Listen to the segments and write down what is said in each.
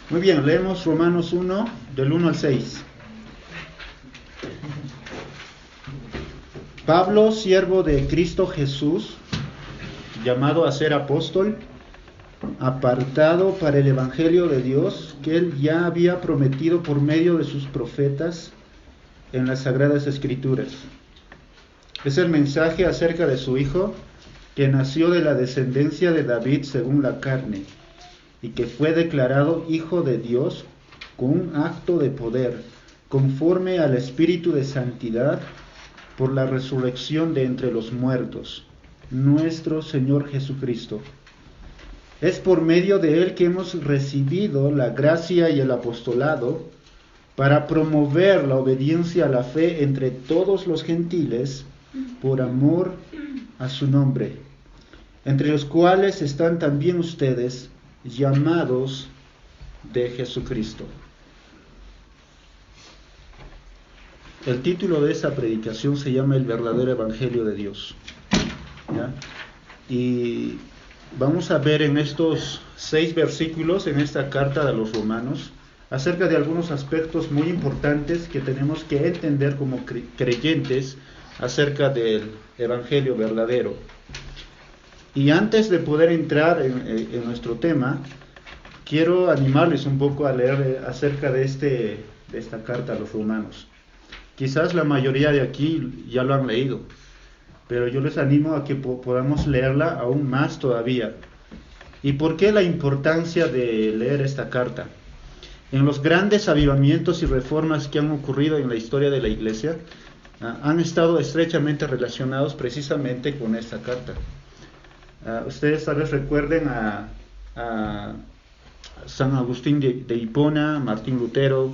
Muy bien, leemos Romanos 1, del 1 al 6. Pablo, siervo de Cristo Jesús, llamado a ser apóstol, apartado para el Evangelio de Dios, que él ya había prometido por medio de sus profetas en las Sagradas Escrituras. Es el mensaje acerca de su Hijo, que nació de la descendencia de David según la carne, y que fue declarado Hijo de Dios con un acto de poder, conforme al Espíritu de Santidad, por la resurrección de entre los muertos, nuestro Señor Jesucristo. Es por medio de Él que hemos recibido la gracia y el apostolado para promover la obediencia a la fe entre todos los gentiles por amor a su nombre, entre los cuales están también ustedes llamados de Jesucristo. El título de esta predicación se llama El verdadero Evangelio de Dios. ¿Ya? Y vamos a ver en estos 6 versículos, en esta carta de los Romanos, acerca de algunos aspectos muy importantes que tenemos que entender como creyentes acerca del Evangelio verdadero. Y antes de poder entrar en nuestro tema, quiero animarles un poco a leer acerca de esta carta a los Romanos. Quizás la mayoría de aquí ya lo han leído, pero yo les animo a que podamos leerla aún más todavía. ¿Y por qué la importancia de leer esta carta? En los grandes avivamientos y reformas que han ocurrido en la historia de la Iglesia, han estado estrechamente relacionados precisamente con esta carta. Ustedes tal vez recuerden a San Agustín de Hipona, Martín Lutero,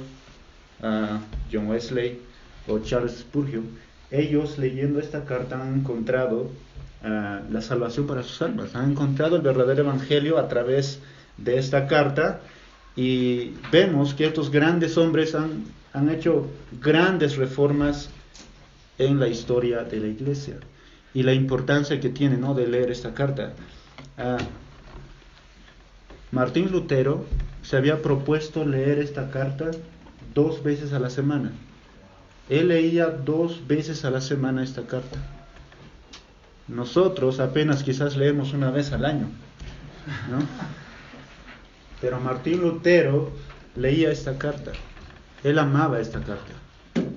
John Wesley o Charles Spurgeon. Ellos, leyendo esta carta, han encontrado la salvación para sus almas, han encontrado el verdadero evangelio a través de esta carta, y vemos que estos grandes hombres han hecho grandes reformas en la historia de la Iglesia, y la importancia que tiene, ¿no?, de leer esta carta. Martín Lutero se había propuesto leer esta carta 2 veces a la semana. Él leía 2 veces a la semana esta carta. Nosotros apenas quizás leemos 1 vez al año, ¿no? Pero Martín Lutero leía esta carta. Él amaba esta carta,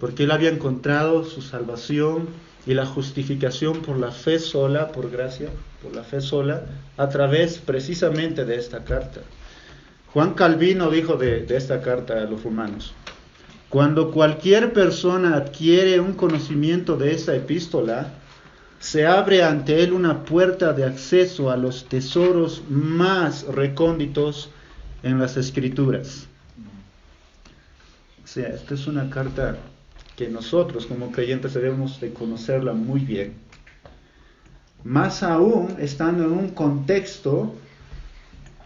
porque él había encontrado su salvación y la justificación por la fe sola, por gracia, por la fe sola, a través precisamente de esta carta. Juan Calvino dijo de esta carta a los romanos: cuando cualquier persona adquiere un conocimiento de esta epístola, se abre ante él una puerta de acceso a los tesoros más recónditos en las Escrituras. O sea, esta es una carta que nosotros como creyentes debemos de conocerla muy bien. Más aún estando en un contexto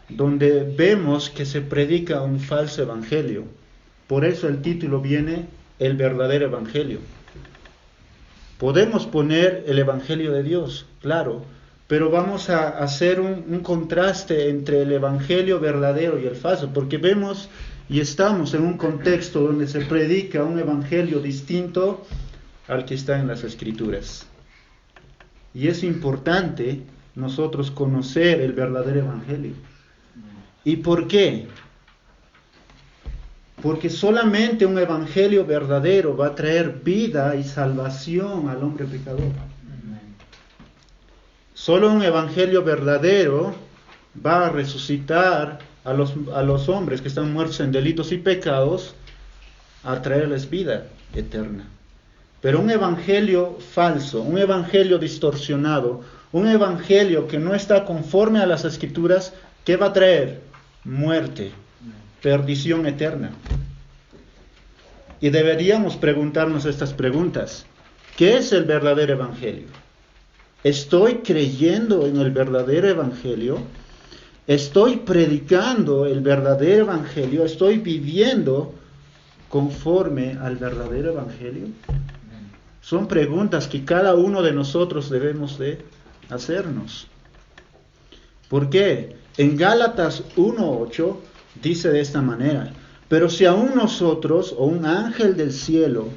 donde vemos que se predica un falso evangelio. Por eso el título viene El verdadero evangelio. Podemos poner el evangelio de Dios, claro, pero vamos a hacer un contraste entre el evangelio verdadero y el falso, porque vemos y estamos en un contexto donde se predica un evangelio distinto al que está en las Escrituras. Y es importante nosotros conocer el verdadero evangelio. ¿Y por qué? Porque solamente un evangelio verdadero va a traer vida y salvación al hombre pecador. Solo un evangelio verdadero va a resucitar a los hombres que están muertos en delitos y pecados, a traerles vida eterna. Pero un evangelio falso, un evangelio distorsionado, un evangelio que no está conforme a las Escrituras, ¿qué va a traer? Muerte, perdición eterna. Y deberíamos preguntarnos estas preguntas. ¿Qué es el verdadero evangelio? ¿Estoy creyendo en el verdadero evangelio? ¿Estoy predicando el verdadero evangelio? ¿Estoy viviendo conforme al verdadero evangelio? Son preguntas que cada uno de nosotros debemos de hacernos. ¿Por qué? En Gálatas 1:8 dice de esta manera: pero si aún nosotros o un ángel del cielo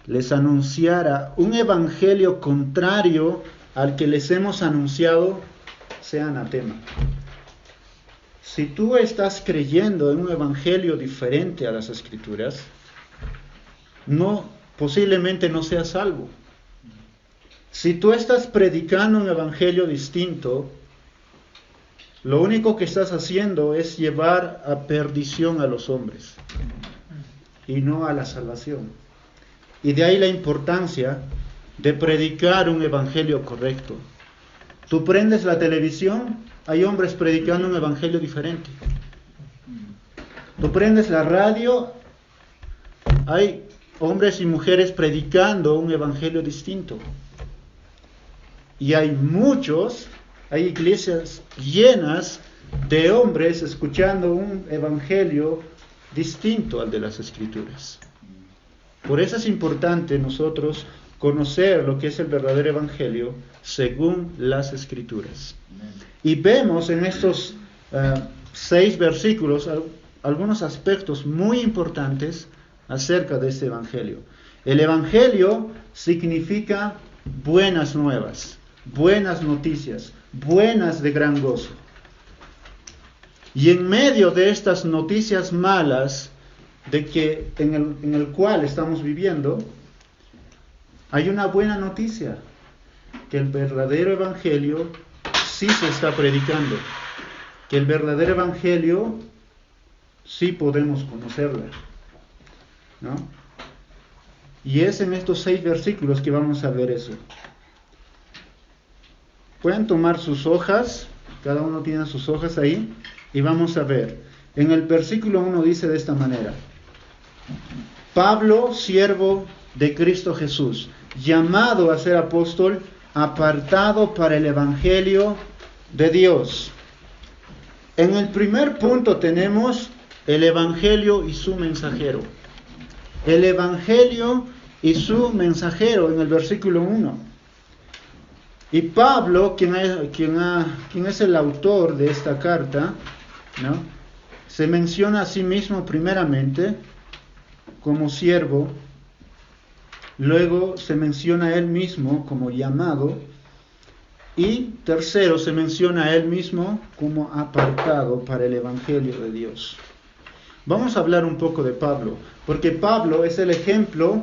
les anunciara un evangelio contrario al que les hemos anunciado, sea anatema. Si tú estás creyendo en un evangelio diferente a las Escrituras, posiblemente no seas salvo. Si tú estás predicando un evangelio distinto, lo único que estás haciendo es llevar a perdición a los hombres y no a la salvación. Y de ahí la importancia de predicar un evangelio correcto. Tú prendes la televisión, hay hombres predicando un evangelio diferente. Tú prendes la radio, hay hombres y mujeres predicando un evangelio distinto. Y hay iglesias llenas de hombres escuchando un evangelio distinto al de las Escrituras. Por eso es importante nosotros conocer lo que es el verdadero evangelio según las Escrituras. Y vemos en estos 6 versículos algunos aspectos muy importantes acerca de este evangelio. El evangelio significa buenas nuevas, buenas noticias, buenas de gran gozo. Y en medio de estas noticias malas en el cual estamos viviendo, hay una buena noticia, que el verdadero evangelio sí se está predicando, que el verdadero evangelio sí podemos conocerla, ¿no? Y es en estos 6 versículos que vamos a ver eso. Pueden tomar sus hojas, cada uno tiene sus hojas ahí, y vamos a ver. En el versículo 1 dice de esta manera: Pablo, siervo de Cristo Jesús, llamado a ser apóstol, apartado para el evangelio de Dios. En el primer punto tenemos el evangelio y su mensajero. El evangelio y su mensajero en el versículo 1. Y Pablo, quien es el autor de esta carta, ¿no?, se menciona a sí mismo primeramente como siervo, luego se menciona a él mismo como llamado, y tercero se menciona a él mismo como apartado para el evangelio de Dios. Vamos a hablar un poco de Pablo, porque Pablo es el ejemplo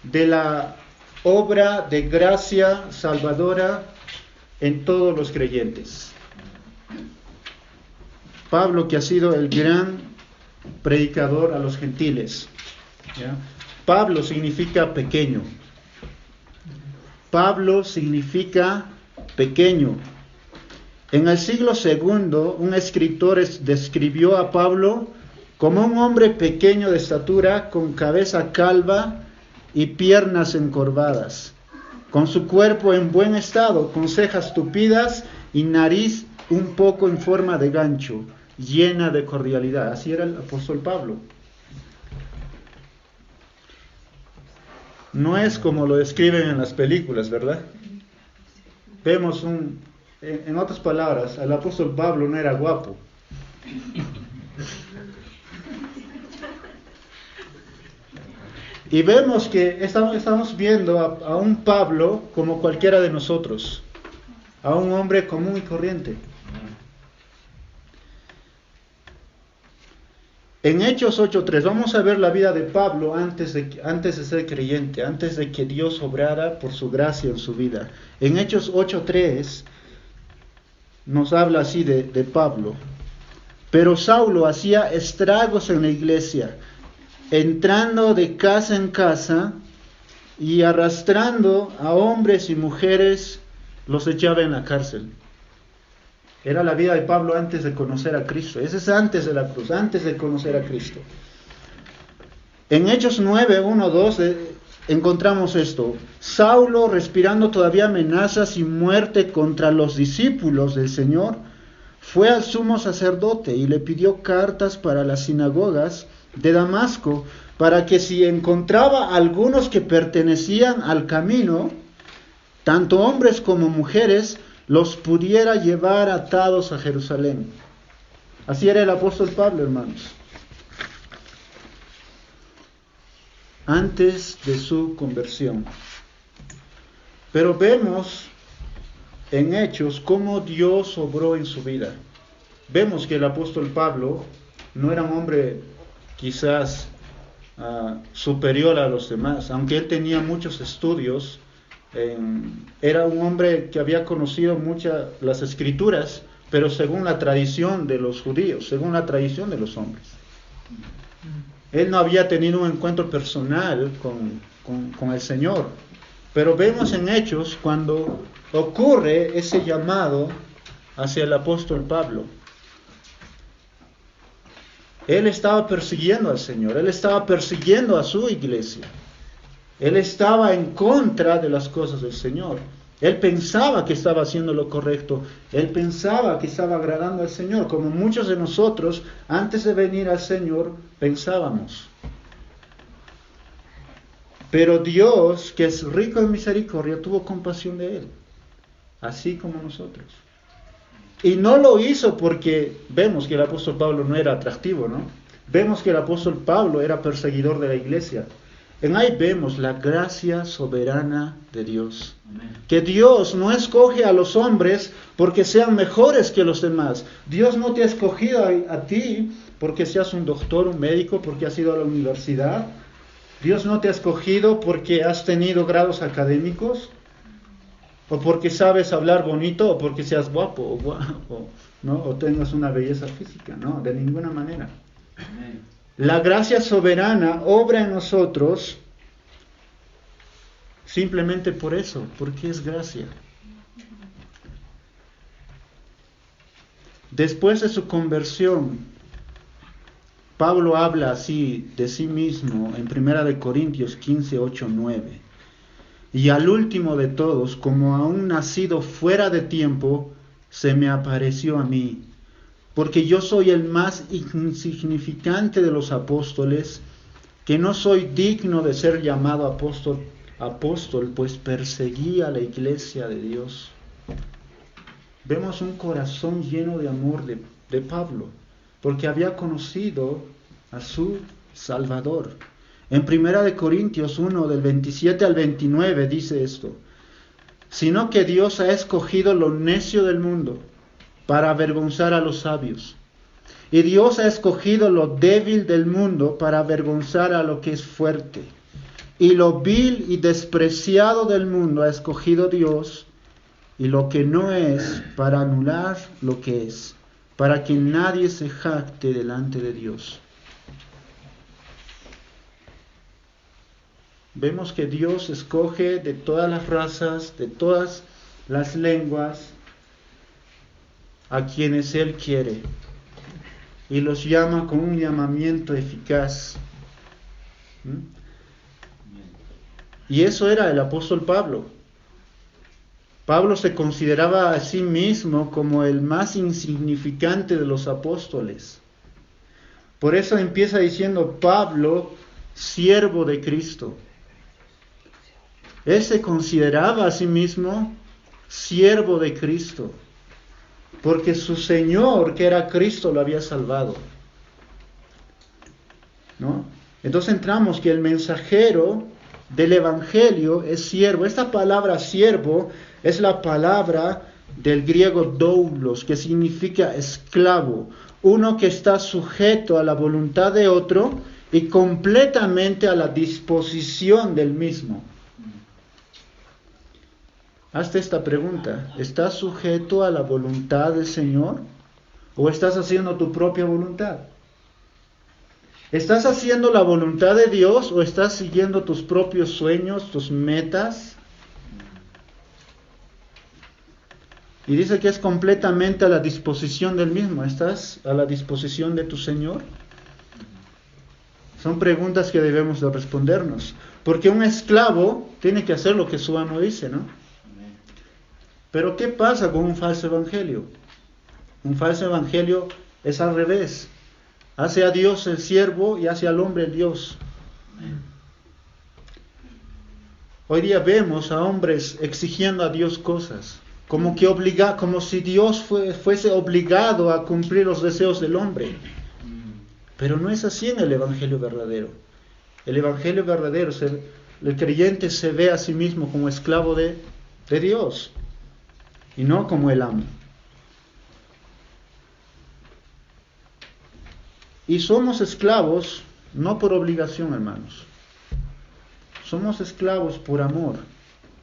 de la obra de gracia salvadora en todos los creyentes. Pablo, que ha sido el gran predicador a los gentiles, ¿ya? Pablo significa pequeño. Pablo significa pequeño. En el siglo II, un escritor describió a Pablo como un hombre pequeño de estatura, con cabeza calva y piernas encorvadas, con su cuerpo en buen estado, con cejas tupidas y nariz un poco en forma de gancho, llena de cordialidad. Así era el apóstol Pablo. No es como lo describen en las películas, ¿verdad? Vemos en otras palabras, el apóstol Pablo no era guapo. Y vemos que estamos viendo a un Pablo como cualquiera de nosotros, a un hombre común y corriente. En Hechos 8:3 vamos a ver la vida de Pablo antes de ser creyente, antes de que Dios obrara por su gracia en su vida. En Hechos 8:3 nos habla así de Pablo: pero Saulo hacía estragos en la iglesia, entrando de casa en casa y arrastrando a hombres y mujeres, los echaba en la cárcel. Era la vida de Pablo antes de conocer a Cristo. Ese es antes de la cruz, antes de conocer a Cristo. En Hechos 9:1-2 encontramos esto: Saulo, respirando todavía amenazas y muerte contra los discípulos del Señor, fue al sumo sacerdote y le pidió cartas para las sinagogas de Damasco, para que si encontraba algunos que pertenecían al camino, tanto hombres como mujeres, los pudiera llevar atados a Jerusalén. Así era el apóstol Pablo, hermanos. Antes de su conversión. Pero vemos en Hechos cómo Dios obró en su vida. Vemos que el apóstol Pablo no era un hombre quizás superior a los demás, aunque él tenía muchos estudios. Era un hombre que había conocido muchas las escrituras, pero según la tradición de los judíos, según la tradición de los hombres. Él no había tenido un encuentro personal con el Señor. Pero vemos en Hechos cuando ocurre ese llamado hacia el apóstol Pablo. Él estaba persiguiendo al Señor, él estaba persiguiendo a su iglesia. Él estaba en contra de las cosas del Señor. Él pensaba que estaba haciendo lo correcto. Él pensaba que estaba agradando al Señor, como muchos de nosotros, antes de venir al Señor, pensábamos. Pero Dios, que es rico en misericordia, tuvo compasión de él, así como nosotros. Y no lo hizo porque vemos que el apóstol Pablo no era atractivo, ¿no? Vemos que el apóstol Pablo era perseguidor de la iglesia. En ahí vemos la gracia soberana de Dios. Amén. Que Dios no escoge a los hombres porque sean mejores que los demás. Dios no te ha escogido a ti porque seas un doctor, un médico, porque has ido a la universidad. Dios no te ha escogido porque has tenido grados académicos, o porque sabes hablar bonito, o porque seas guapo, ¿no? O tengas una belleza física. No, de ninguna manera. Amén. La gracia soberana obra en nosotros simplemente por eso, porque es gracia. Después de su conversión, Pablo habla así de sí mismo en 1 Corintios 15, 8, 9. Y al último de todos, como a un nacido fuera de tiempo, se me apareció a mí. Porque yo soy el más insignificante de los apóstoles, que no soy digno de ser llamado apóstol, pues perseguí a la iglesia de Dios. Vemos un corazón lleno de amor de Pablo, porque había conocido a su Salvador. En 1 Corintios 1, del 27 al 29, dice esto: sino que Dios ha escogido lo necio del mundo para avergonzar a los sabios. Y Dios ha escogido lo débil del mundo para avergonzar a lo que es fuerte. Y lo vil y despreciado del mundo ha escogido Dios, y lo que no es, para anular lo que es, para que nadie se jacte delante de Dios. Vemos que Dios escoge de todas las razas, de todas las lenguas, a quienes Él quiere, y los llama con un llamamiento eficaz. Y eso era el apóstol Pablo. Pablo se consideraba a sí mismo como el más insignificante de los apóstoles. Por eso empieza diciendo Pablo, siervo de Cristo. Él se consideraba a sí mismo siervo de Cristo, porque su Señor, que era Cristo, lo había salvado, ¿no? Entonces entramos que el mensajero del Evangelio es siervo. Esta palabra siervo es la palabra del griego doulos, que significa esclavo, uno que está sujeto a la voluntad de otro y completamente a la disposición del mismo. Hazte esta pregunta: ¿estás sujeto a la voluntad del Señor o estás haciendo tu propia voluntad? ¿Estás haciendo la voluntad de Dios o estás siguiendo tus propios sueños, tus metas? Y dice que es completamente a la disposición del mismo. ¿Estás a la disposición de tu Señor? Son preguntas que debemos de respondernos, porque un esclavo tiene que hacer lo que su amo dice, ¿no? Pero ¿qué pasa con un falso evangelio? Un falso evangelio es al revés. Hace a Dios el siervo y hace al hombre el Dios. Hoy día vemos a hombres exigiendo a Dios cosas. como si Dios fuese obligado a cumplir los deseos del hombre. Pero no es así en el Evangelio verdadero. El Evangelio verdadero, el creyente se ve a sí mismo como esclavo de Dios y no como el amo. Y somos esclavos no por obligación, hermanos. Somos esclavos por amor.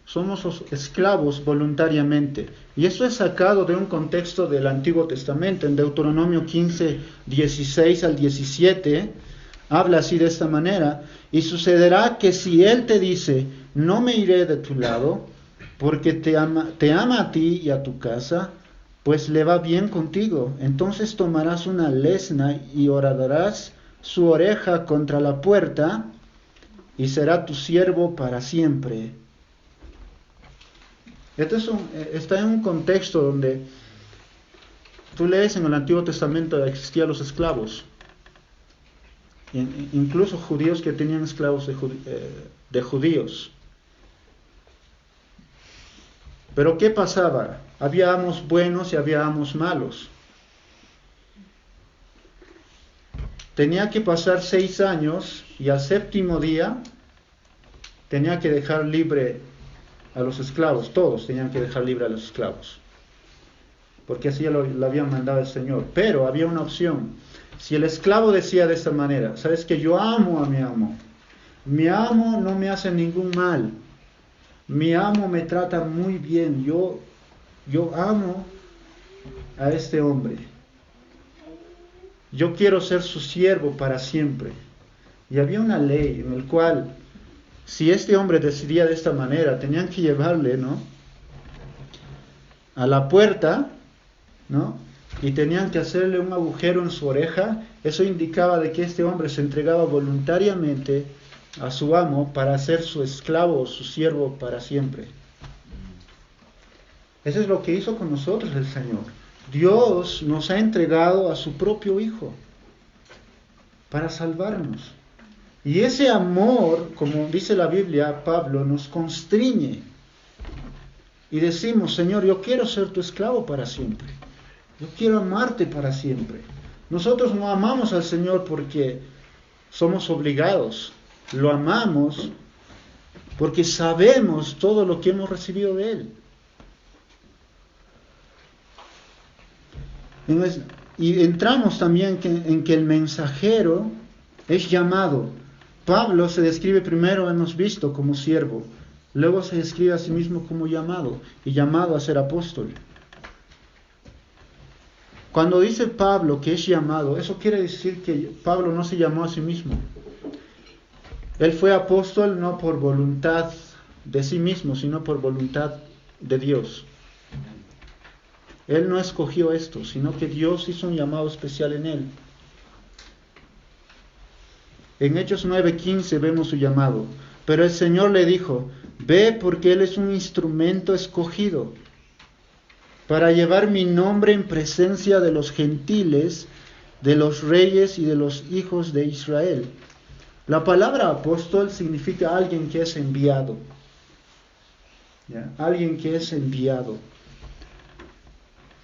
Somos esclavos voluntariamente. Y esto es sacado de un contexto del Antiguo Testamento. En Deuteronomio 15, 16 al 17, habla así de esta manera: y sucederá que si él te dice, no me iré de tu lado, porque te ama a ti y a tu casa, pues le va bien contigo, entonces tomarás una lesna y horadarás su oreja contra la puerta, y será tu siervo para siempre. Está en un contexto donde tú lees en el Antiguo Testamento existían los esclavos, incluso judíos que tenían esclavos de judíos. Pero ¿qué pasaba? Había amos buenos y había amos malos. Tenía que pasar 6 años y al 7º día tenía que dejar libre a los esclavos. Todos tenían que dejar libre a los esclavos, porque así lo habían mandado el Señor. Pero había una opción. Si el esclavo decía de esta manera: sabes que yo amo a mi amo no me hace ningún mal, mi amo me trata muy bien, yo amo a este hombre, yo quiero ser su siervo para siempre. Y había una ley en la cual, si este hombre decidía de esta manera, tenían que llevarle, ¿no?, a la puerta, ¿no?, y tenían que hacerle un agujero en su oreja. Eso indicaba de que este hombre se entregaba voluntariamente a su amo para ser su esclavo o su siervo para siempre. Eso es lo que hizo con nosotros el Señor. Dios nos ha entregado a su propio Hijo para salvarnos. Y ese amor, como dice la Biblia, Pablo, nos constriñe. Y decimos: Señor, yo quiero ser tu esclavo para siempre. Yo quiero amarte para siempre. Nosotros no amamos al Señor porque somos obligados. Lo amamos porque sabemos todo lo que hemos recibido de Él. Y entramos también en que el mensajero es llamado. Pablo se describe primero, hemos visto, como siervo. Luego se describe a sí mismo como llamado, y llamado a ser apóstol. Cuando dice Pablo que es llamado, eso quiere decir que Pablo no se llamó a sí mismo. Él fue apóstol no por voluntad de sí mismo, sino por voluntad de Dios. Él no escogió esto, sino que Dios hizo un llamado especial en él. En Hechos 9:15 vemos su llamado. Pero el Señor le dijo: ve, porque Él es un instrumento escogido para llevar mi nombre en presencia de los gentiles, de los reyes y de los hijos de Israel. La palabra apóstol significa alguien que es enviado. ¿Ya? Alguien que es enviado.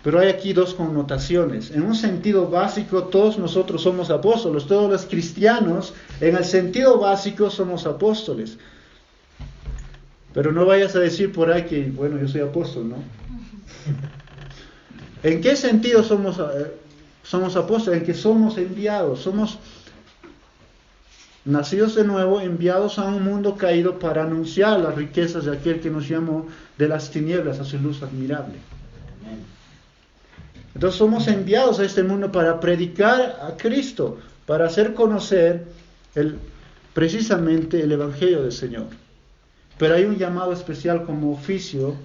Pero hay aquí dos connotaciones. En un sentido básico, todos nosotros somos apóstoles. Todos los cristianos, en el sentido básico, somos apóstoles. Pero no vayas a decir por ahí que, bueno, yo soy apóstol, ¿no? ¿En qué sentido somos apóstoles? En que somos enviados. Somos nacidos de nuevo, enviados a un mundo caído para anunciar las riquezas de aquel que nos llamó de las tinieblas a su luz admirable. Entonces somos enviados a este mundo para predicar a Cristo, para hacer conocer precisamente el Evangelio del Señor. Pero hay un llamado especial como oficio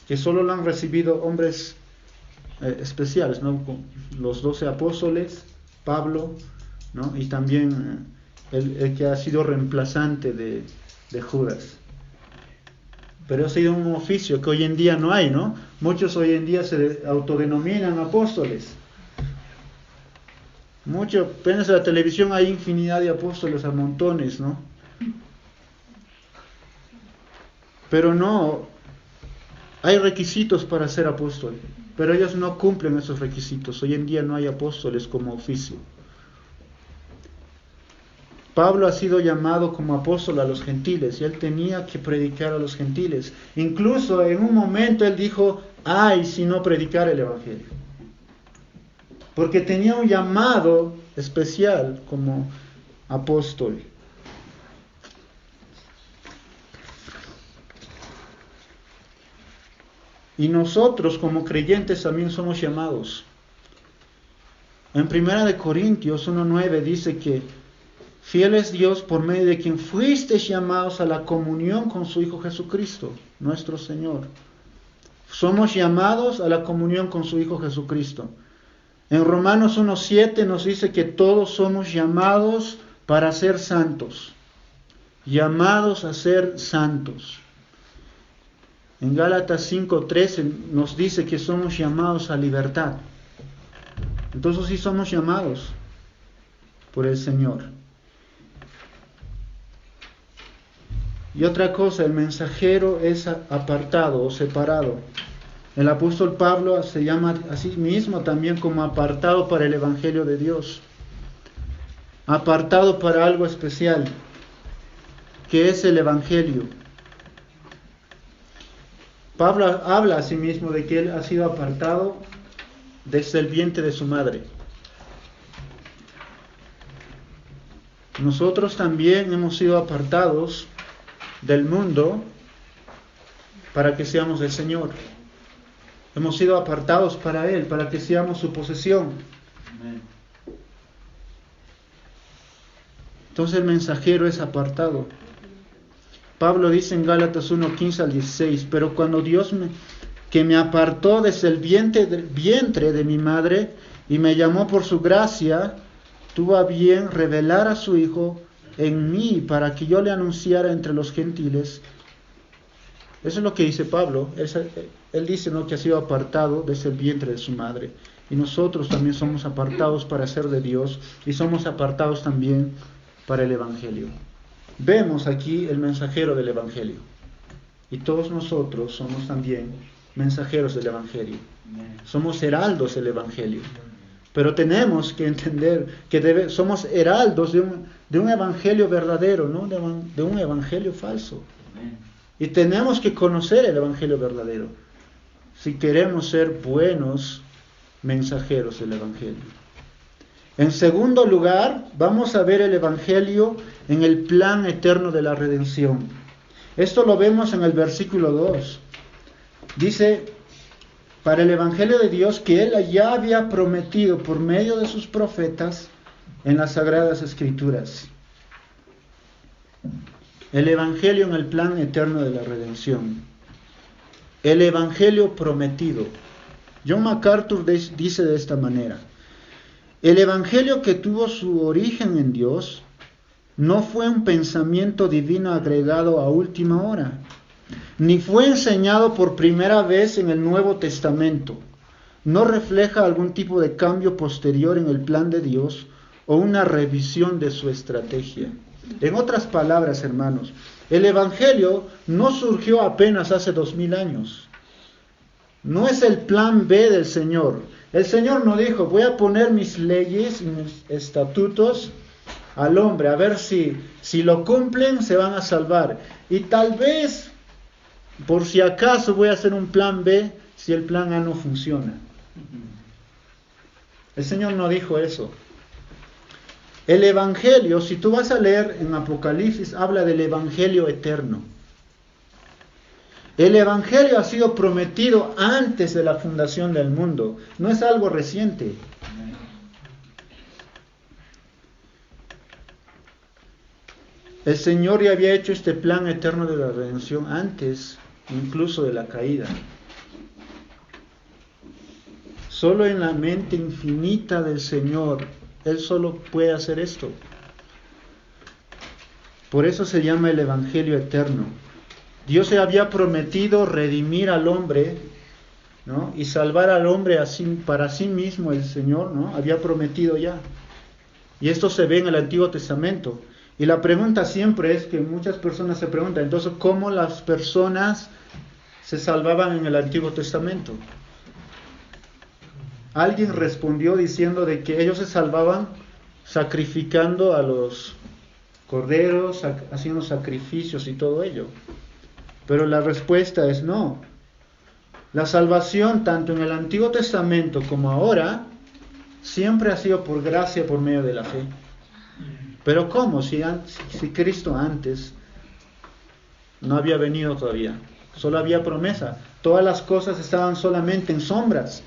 que solo lo han recibido hombres especiales, ¿no? Los 12 apóstoles, Pablo, ¿no? Y también el que ha sido reemplazante de Judas. Pero ha sido un oficio que hoy en día no hay, ¿no? Muchos hoy en día se autodenominan apóstoles. Apenas en la televisión hay infinidad de apóstoles a montones, ¿no? Pero no, Hay requisitos para ser apóstol, pero ellos no cumplen esos requisitos. Hoy en día no hay apóstoles como oficio. Pablo ha sido llamado como apóstol a los gentiles y él tenía que predicar a los gentiles. Incluso en un momento él dijo, ay, si no predicar el evangelio. Porque tenía un llamado especial como apóstol. Y nosotros como creyentes también somos llamados. En 1 Corintios 1:9 dice que fiel es Dios por medio de quien fuisteis llamados a la comunión con su Hijo Jesucristo, nuestro Señor. Somos llamados a la comunión con su Hijo Jesucristo. En Romanos 1:7 nos dice que todos somos llamados para ser santos. Llamados a ser santos. En Gálatas 5:13 nos dice que somos llamados a libertad. Entonces sí somos llamados por el Señor. Y otra cosa, el mensajero es apartado o separado. El apóstol Pablo se llama a sí mismo también como apartado para el Evangelio de Dios. Apartado para algo especial, que es el Evangelio. Pablo habla a sí mismo de que él ha sido apartado desde el vientre de su madre. Nosotros también hemos sido apartados del mundo para que seamos del Señor. Hemos sido apartados para Él, para que seamos su posesión. Amén. Entonces el mensajero es apartado. Pablo dice en Gálatas 1:15-16, pero cuando Dios que me apartó desde el vientre de mi madre y me llamó por su gracia, tuvo a bien revelar a su Hijo en mí para que yo le anunciara entre los gentiles. Eso es lo que dice Pablo. Él dice, ¿no?, que ha sido apartado desde el vientre de su madre. Y nosotros también somos apartados para ser de Dios y somos apartados también para el Evangelio. Vemos aquí el mensajero del Evangelio. Y todos nosotros somos también mensajeros del Evangelio. Somos heraldos del Evangelio. Pero tenemos que entender que somos heraldos de un Evangelio verdadero, no de un Evangelio falso. Y tenemos que conocer el Evangelio verdadero si queremos ser buenos mensajeros del Evangelio. En segundo lugar, vamos a ver el Evangelio en el plan eterno de la redención. Esto lo vemos en el versículo 2. Dice, para el Evangelio de Dios que Él ya había prometido por medio de sus profetas en las Sagradas Escrituras. El Evangelio en el plan eterno de la redención. El Evangelio prometido. John MacArthur dice de esta manera: el Evangelio que tuvo su origen en Dios no fue un pensamiento divino agregado a última hora, ni fue enseñado por primera vez en el Nuevo Testamento. No refleja algún tipo de cambio posterior en el plan de Dios o una revisión de su estrategia. En otras palabras, hermanos, el Evangelio no surgió apenas hace 2000 años. No es el plan B del Señor. El Señor no dijo, voy a poner mis leyes y mis estatutos al hombre, a ver si lo cumplen, se van a salvar. Y tal vez, por si acaso, voy a hacer un plan B si el plan A no funciona. El Señor no dijo eso. El Evangelio, si tú vas a leer en Apocalipsis, habla del Evangelio eterno. El Evangelio ha sido prometido antes de la fundación del mundo. No es algo reciente. El Señor ya había hecho este plan eterno de la redención antes, incluso de la caída. Solo en la mente infinita del Señor, Él solo puede hacer esto. Por eso se llama el Evangelio eterno. Dios se había prometido redimir al hombre, ¿no?, y salvar al hombre para sí mismo. El Señor, ¿no?, había prometido ya. Y esto se ve en el Antiguo Testamento. Y la pregunta siempre es que muchas personas se preguntan, entonces, ¿cómo las personas se salvaban en el Antiguo Testamento? Alguien respondió diciendo de que ellos se salvaban sacrificando a los corderos, haciendo sacrificios y todo ello. Pero la respuesta es no. La salvación, tanto en el Antiguo Testamento como ahora, siempre ha sido por gracia, por medio de la fe. Pero ¿cómo? Si Cristo antes no había venido todavía, solo había promesa, todas las cosas estaban solamente en sombras.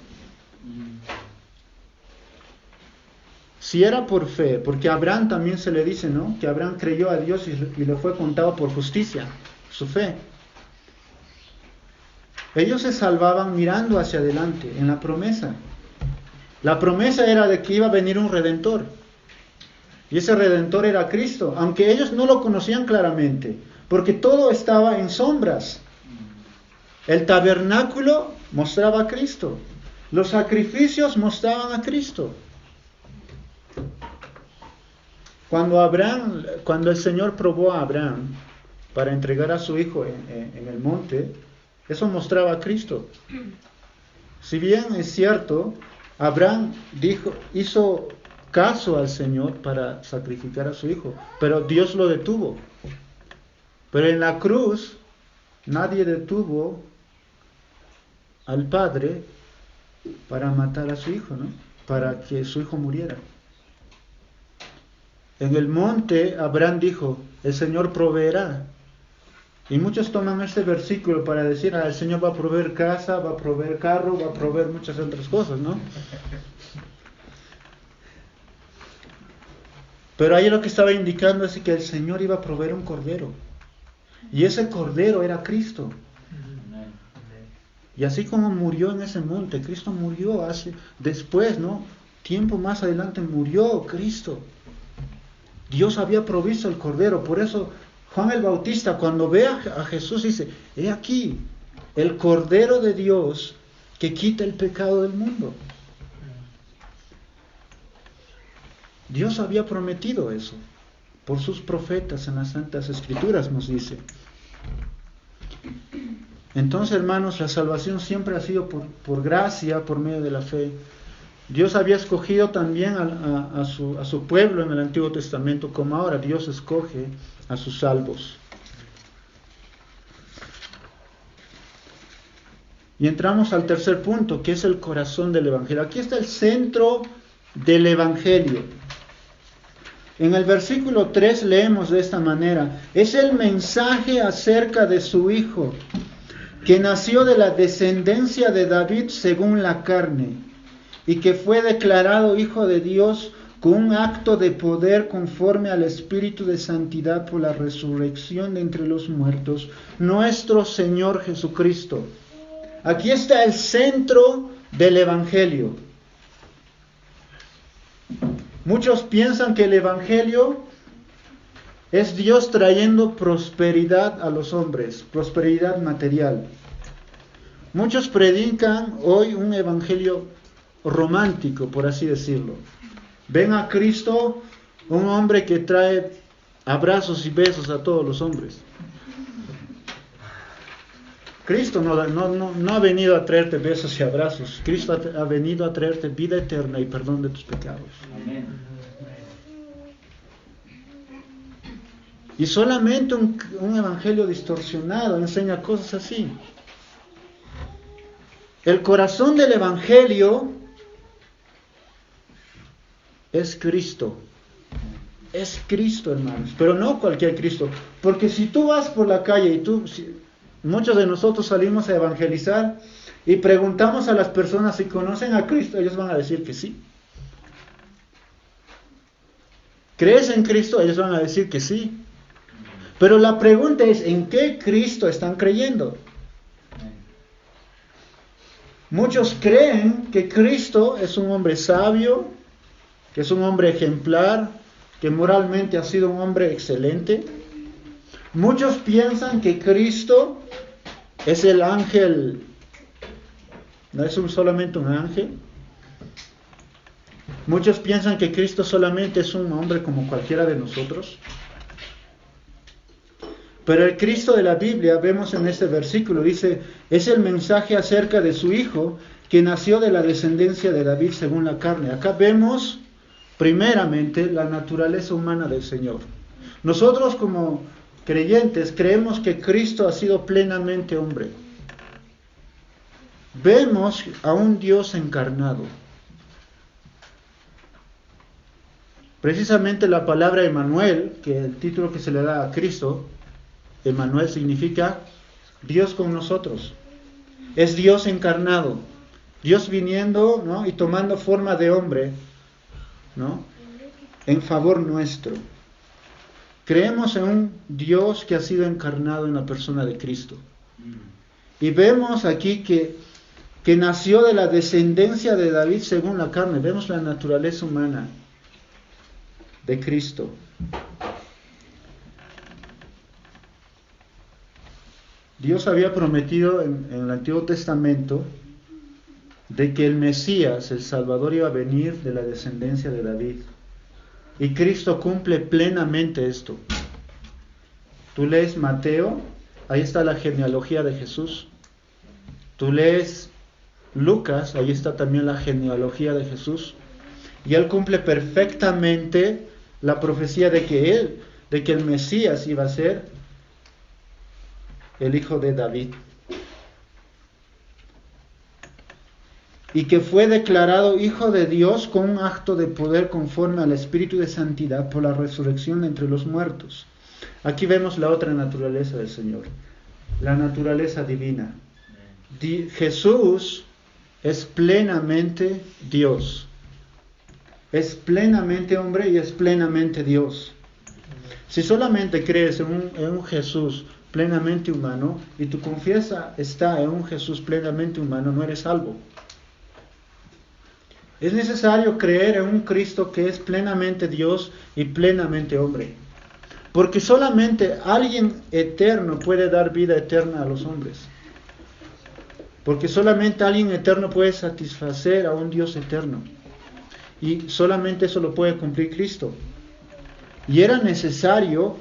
Si era por fe, porque a Abraham también se le dice, ¿no?, que Abraham creyó a Dios y le fue contado por justicia, su fe. Ellos se salvaban mirando hacia adelante, en la promesa. La promesa era de que iba a venir un Redentor. Y ese Redentor era Cristo, aunque ellos no lo conocían claramente, porque todo estaba en sombras. El tabernáculo mostraba a Cristo. Los sacrificios mostraban a Cristo. Cuando el Señor probó a Abraham para entregar a su hijo en el monte, eso mostraba a Cristo. Si bien es cierto, Abraham hizo caso al Señor para sacrificar a su hijo, pero Dios lo detuvo. Pero en la cruz nadie detuvo al Padre para matar a su hijo, ¿no?, para que su hijo muriera. En el monte Abraham dijo, el Señor proveerá. Y muchos toman este versículo para decir, el Señor va a proveer casa, va a proveer carro, va a proveer muchas otras cosas, ¿no? Pero ahí lo que estaba indicando es que el Señor iba a proveer un cordero. Y ese cordero era Cristo. Y así como murió en ese monte, Cristo murió después, ¿no? Tiempo más adelante murió Cristo. Dios había provisto el cordero. Por eso Juan el Bautista, cuando ve a Jesús, dice, he aquí, el cordero de Dios que quita el pecado del mundo. Dios había prometido eso por sus profetas en las Santas Escrituras, nos dice. Entonces, hermanos, la salvación siempre ha sido por gracia, por medio de la fe. Dios había escogido también a su pueblo en el Antiguo Testamento, como ahora Dios escoge a sus salvos. Y entramos al tercer punto, que es el corazón del Evangelio. Aquí está el centro del Evangelio. En el versículo 3 leemos de esta manera: es el mensaje acerca de su Hijo, que nació de la descendencia de David según la carne, y que fue declarado Hijo de Dios con un acto de poder conforme al Espíritu de santidad por la resurrección de entre los muertos, nuestro Señor Jesucristo. Aquí está el centro del Evangelio. Muchos piensan que el Evangelio es Dios trayendo prosperidad a los hombres, prosperidad material. Muchos predican hoy un evangelio romántico, por así decirlo. Ven a Cristo, un hombre que trae abrazos y besos a todos los hombres. Cristo no ha venido a traerte besos y abrazos. Cristo ha venido a traerte vida eterna y perdón de tus pecados. Amén. Y solamente un evangelio distorsionado enseña cosas así. El corazón del evangelio es Cristo. Es Cristo, hermanos. Pero no cualquier Cristo. Porque si tú vas por la calle muchos de nosotros salimos a evangelizar y preguntamos a las personas si conocen a Cristo, ellos van a decir que sí. ¿Crees en Cristo? Ellos van a decir que sí. Pero la pregunta es, ¿en qué Cristo están creyendo? Muchos creen que Cristo es un hombre sabio, que es un hombre ejemplar, que moralmente ha sido un hombre excelente. Muchos piensan que Cristo es el ángel, no es solamente un ángel. Muchos piensan que Cristo solamente es un hombre como cualquiera de nosotros. Pero el Cristo de la Biblia, vemos en este versículo, dice, es el mensaje acerca de su Hijo, que nació de la descendencia de David según la carne. Acá vemos, primeramente, la naturaleza humana del Señor. Nosotros como creyentes creemos que Cristo ha sido plenamente hombre. Vemos a un Dios encarnado. Precisamente la palabra Emmanuel, que es el título que se le da a Cristo, Emmanuel significa Dios con nosotros. Es Dios encarnado, Dios viniendo, ¿no?, y tomando forma de hombre, ¿no?, en favor nuestro. Creemos en un Dios que ha sido encarnado en la persona de Cristo. Y vemos aquí que nació de la descendencia de David según la carne. Vemos la naturaleza humana de Cristo. Dios había prometido en el Antiguo Testamento de que el Mesías, el Salvador, iba a venir de la descendencia de David. Y Cristo cumple plenamente esto. Tú lees Mateo, ahí está la genealogía de Jesús. Tú lees Lucas, ahí está también la genealogía de Jesús. Y él cumple perfectamente la profecía de que el Mesías iba a ser el hijo de David. Y que fue declarado hijo de Dios con un acto de poder conforme al Espíritu de Santidad por la resurrección entre los muertos. Aquí vemos la otra naturaleza del Señor, la naturaleza divina. Jesús es plenamente Dios. Es plenamente hombre y es plenamente Dios. Si solamente crees en un Jesús plenamente humano y tu confianza está en un Jesús plenamente humano, no eres salvo. Es necesario creer en un Cristo que es plenamente Dios y plenamente hombre. Porque solamente alguien eterno puede dar vida eterna a los hombres. Porque solamente alguien eterno puede satisfacer a un Dios eterno. Y solamente eso lo puede cumplir Cristo. Y era necesario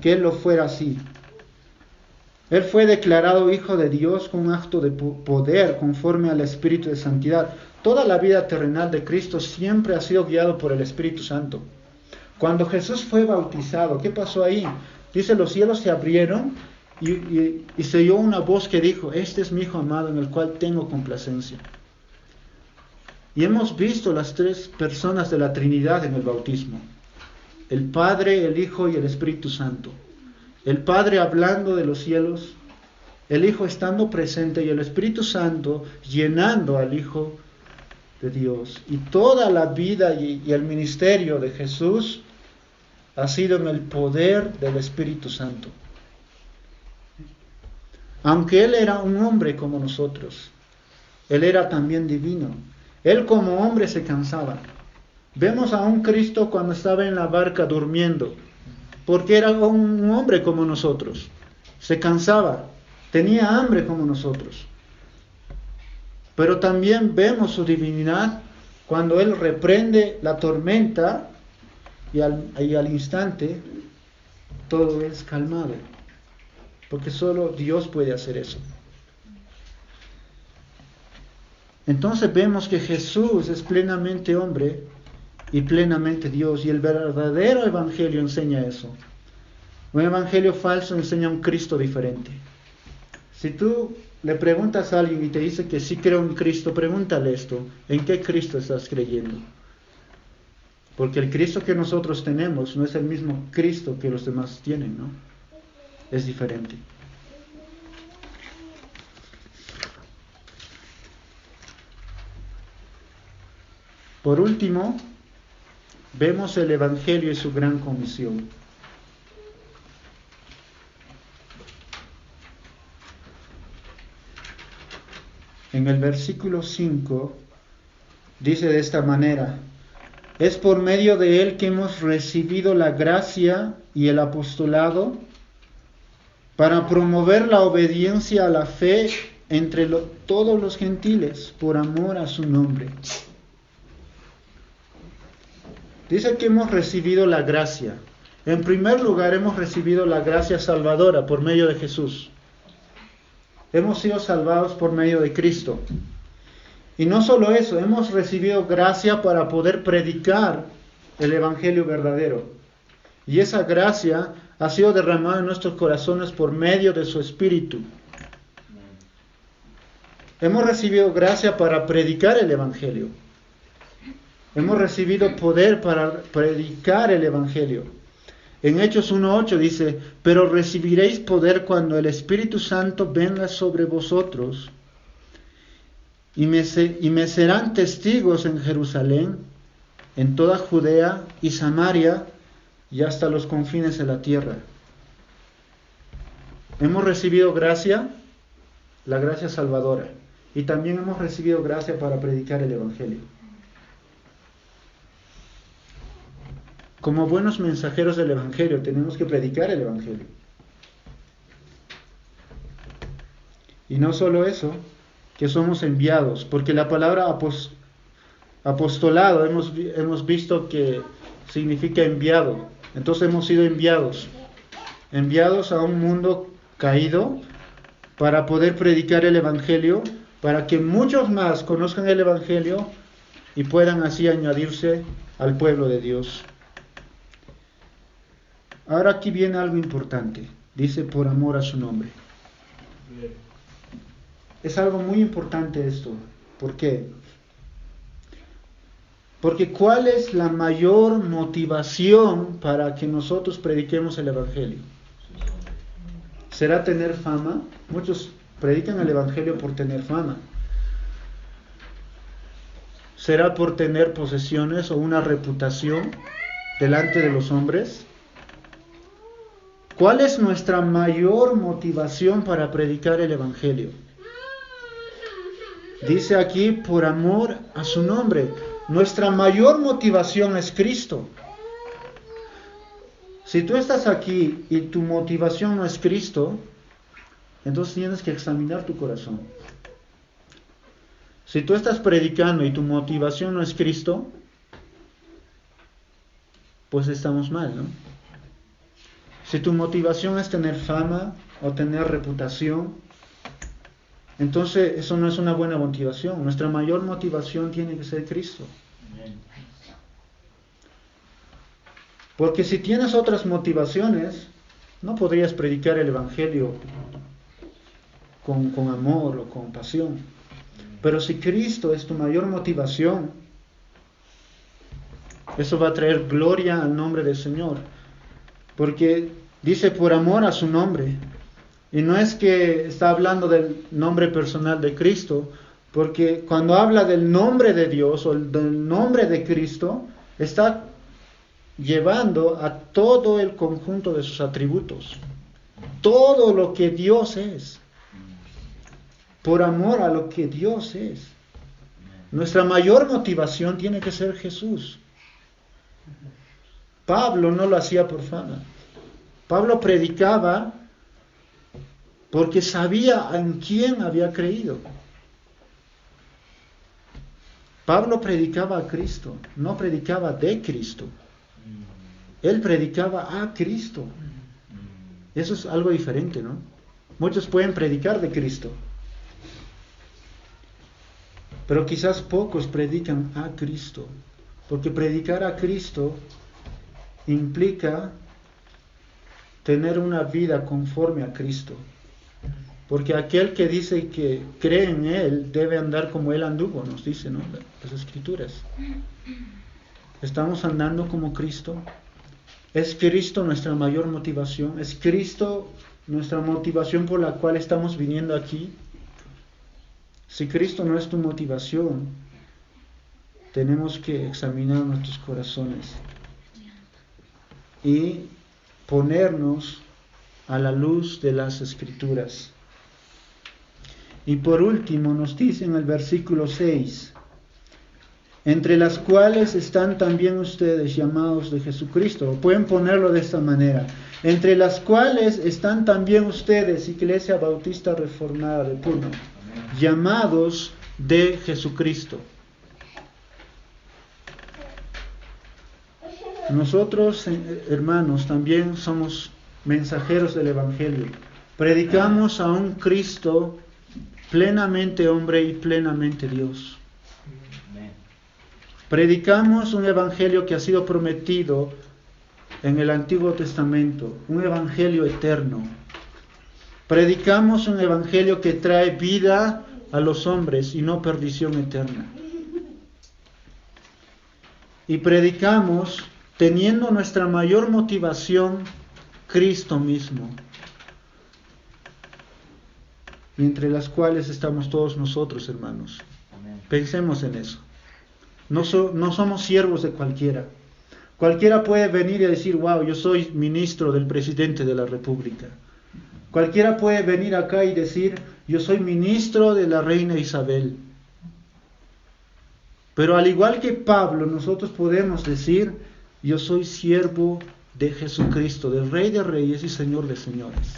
que Él lo fuera así. Él fue declarado Hijo de Dios con un acto de poder conforme al Espíritu de Santidad. Toda la vida terrenal de Cristo siempre ha sido guiado por el Espíritu Santo. Cuando Jesús fue bautizado, ¿qué pasó ahí? Dice, los cielos se abrieron y se oyó una voz que dijo, este es mi Hijo amado en el cual tengo complacencia. Y hemos visto las tres personas de la Trinidad en el bautismo. El Padre, el Hijo y el Espíritu Santo. El Padre hablando de los cielos, el Hijo estando presente y el Espíritu Santo llenando al Hijo de Dios. Y toda la vida y el ministerio de Jesús ha sido en el poder del Espíritu Santo. Aunque Él era un hombre como nosotros, Él era también divino. Él como hombre se cansaba. Vemos a un Cristo cuando estaba en la barca durmiendo, porque era un hombre como nosotros. Se cansaba, tenía hambre como nosotros. Pero también vemos su divinidad cuando Él reprende la tormenta y al instante todo es calmado. Porque solo Dios puede hacer eso. Entonces vemos que Jesús es plenamente hombre y plenamente Dios. Y el verdadero evangelio enseña eso. Un evangelio falso enseña un Cristo diferente. Si tú le preguntas a alguien y te dice que sí creo en Cristo, pregúntale esto: ¿en qué Cristo estás creyendo? Porque el Cristo que nosotros tenemos no es el mismo Cristo que los demás tienen, ¿no? Es diferente. Por último, vemos el Evangelio y su gran comisión. En el versículo 5 dice de esta manera: es por medio de Él que hemos recibido la gracia y el apostolado para promover la obediencia a la fe entre todos los gentiles por amor a su nombre. Dice que hemos recibido la gracia. En primer lugar, hemos recibido la gracia salvadora por medio de Jesús. Hemos sido salvados por medio de Cristo. Y no solo eso, hemos recibido gracia para poder predicar el Evangelio verdadero. Y esa gracia ha sido derramada en nuestros corazones por medio de su Espíritu. Hemos recibido gracia para predicar el Evangelio. Hemos recibido poder para predicar el Evangelio. En Hechos 1:8 dice, pero recibiréis poder cuando el Espíritu Santo venga sobre vosotros y me serán testigos en Jerusalén, en toda Judea y Samaria y hasta los confines de la tierra. Hemos recibido gracia, la gracia salvadora, y también hemos recibido gracia para predicar el Evangelio. Como buenos mensajeros del Evangelio, tenemos que predicar el Evangelio. Y no solo eso, que somos enviados, porque la palabra apostolado hemos visto que significa enviado. Entonces hemos sido enviados a un mundo caído para poder predicar el Evangelio, para que muchos más conozcan el Evangelio y puedan así añadirse al pueblo de Dios. Ahora aquí viene algo importante. Dice, por amor a su nombre. Es algo muy importante esto. ¿Por qué? Porque ¿cuál es la mayor motivación para que nosotros prediquemos el Evangelio? ¿Será tener fama? Muchos predican el Evangelio por tener fama. ¿Será por tener posesiones o una reputación delante de los hombres? ¿Cuál es nuestra mayor motivación para predicar el Evangelio? Dice aquí, por amor a su nombre. Nuestra mayor motivación es Cristo. Si tú estás aquí y tu motivación no es Cristo, entonces tienes que examinar tu corazón. Si tú estás predicando y tu motivación no es Cristo, pues estamos mal, ¿no? Si tu motivación es tener fama o tener reputación, entonces eso no es una buena motivación. Nuestra mayor motivación tiene que ser Cristo. Porque si tienes otras motivaciones, no podrías predicar el Evangelio con amor o con pasión. Pero si Cristo es tu mayor motivación, eso va a traer gloria al nombre del Señor. Porque dice por amor a su nombre. Y no es que está hablando del nombre personal de Cristo, porque cuando habla del nombre de Dios o del nombre de Cristo, está llevando a todo el conjunto de sus atributos. Todo lo que Dios es. Por amor a lo que Dios es. Nuestra mayor motivación tiene que ser Jesús. Pablo no lo hacía por fama. Pablo predicaba porque sabía en quién había creído. Pablo predicaba a Cristo, no predicaba de Cristo. Él predicaba a Cristo. Eso es algo diferente, ¿no? Muchos pueden predicar de Cristo, pero quizás pocos predican a Cristo, porque predicar a Cristo implica tener una vida conforme a Cristo. Porque aquel que dice que cree en Él debe andar como Él anduvo, nos dice, ¿no? Las Escrituras. ¿Estamos andando como Cristo? ¿Es Cristo nuestra mayor motivación? ¿Es Cristo nuestra motivación por la cual estamos viniendo aquí? Si Cristo no es tu motivación, tenemos que examinar nuestros corazones y ponernos a la luz de las Escrituras. Y por último nos dice en el versículo 6, entre las cuales están también ustedes llamados de Jesucristo. Pueden ponerlo de esta manera, entre las cuales están también ustedes, Iglesia Bautista Reformada de Puno, llamados de Jesucristo. Nosotros, hermanos, también somos mensajeros del Evangelio. Predicamos a un Cristo plenamente hombre y plenamente Dios. Predicamos un Evangelio que ha sido prometido en el Antiguo Testamento, un Evangelio eterno. Predicamos un Evangelio que trae vida a los hombres y no perdición eterna. Y predicamos teniendo nuestra mayor motivación Cristo mismo, y entre las cuales estamos todos nosotros, hermanos. Amén. Pensemos en eso. No somos siervos de cualquiera. Cualquiera puede venir y decir, wow, yo soy ministro del presidente de la República. Cualquiera puede venir acá y decir, yo soy ministro de la reina Isabel. Pero al igual que Pablo, nosotros podemos decir, yo soy siervo de Jesucristo, del Rey de Reyes y Señor de Señores.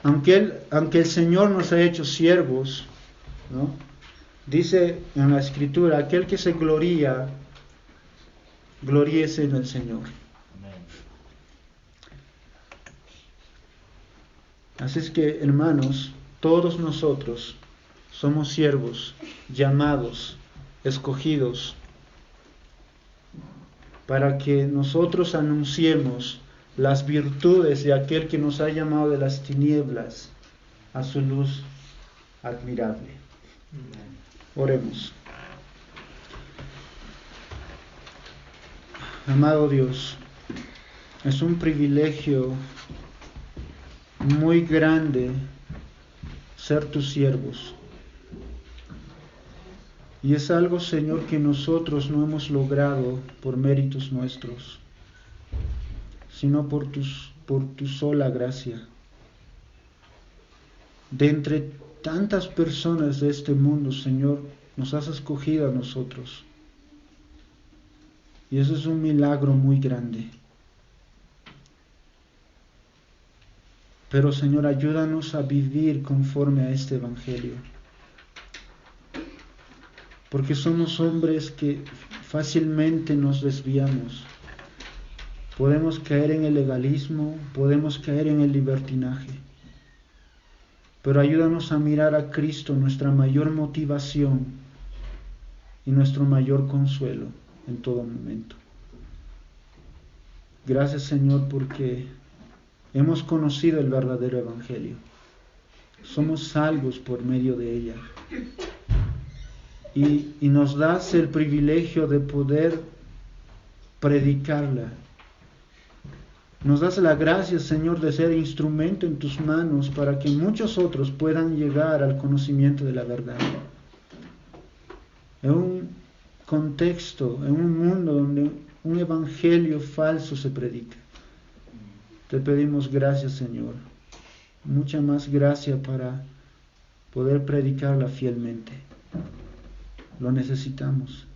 Aunque el Señor nos ha hecho siervos, ¿no? Dice en la Escritura, aquel que se gloríe en el Señor. Así es que, hermanos, todos nosotros somos siervos, llamados, escogidos, para que nosotros anunciemos las virtudes de aquel que nos ha llamado de las tinieblas a su luz admirable. Oremos. Amado Dios, es un privilegio muy grande ser tus siervos. Y es algo, Señor, que nosotros no hemos logrado por méritos nuestros, sino por tu sola gracia. De entre tantas personas de este mundo, Señor, nos has escogido a nosotros. Y eso es un milagro muy grande. Pero, Señor, ayúdanos a vivir conforme a este Evangelio. Porque somos hombres que fácilmente nos desviamos. Podemos caer en el legalismo, podemos caer en el libertinaje. Pero ayúdanos a mirar a Cristo, nuestra mayor motivación y nuestro mayor consuelo en todo momento. Gracias, Señor, porque hemos conocido el verdadero Evangelio. Somos salvos por medio de ella. Y nos das el privilegio de poder predicarla. Nos das la gracia, Señor, de ser instrumento en tus manos para que muchos otros puedan llegar al conocimiento de la verdad. En un contexto, en un mundo donde un evangelio falso se predica. Te pedimos gracias, Señor. Mucha más gracia para poder predicarla fielmente. Lo necesitamos.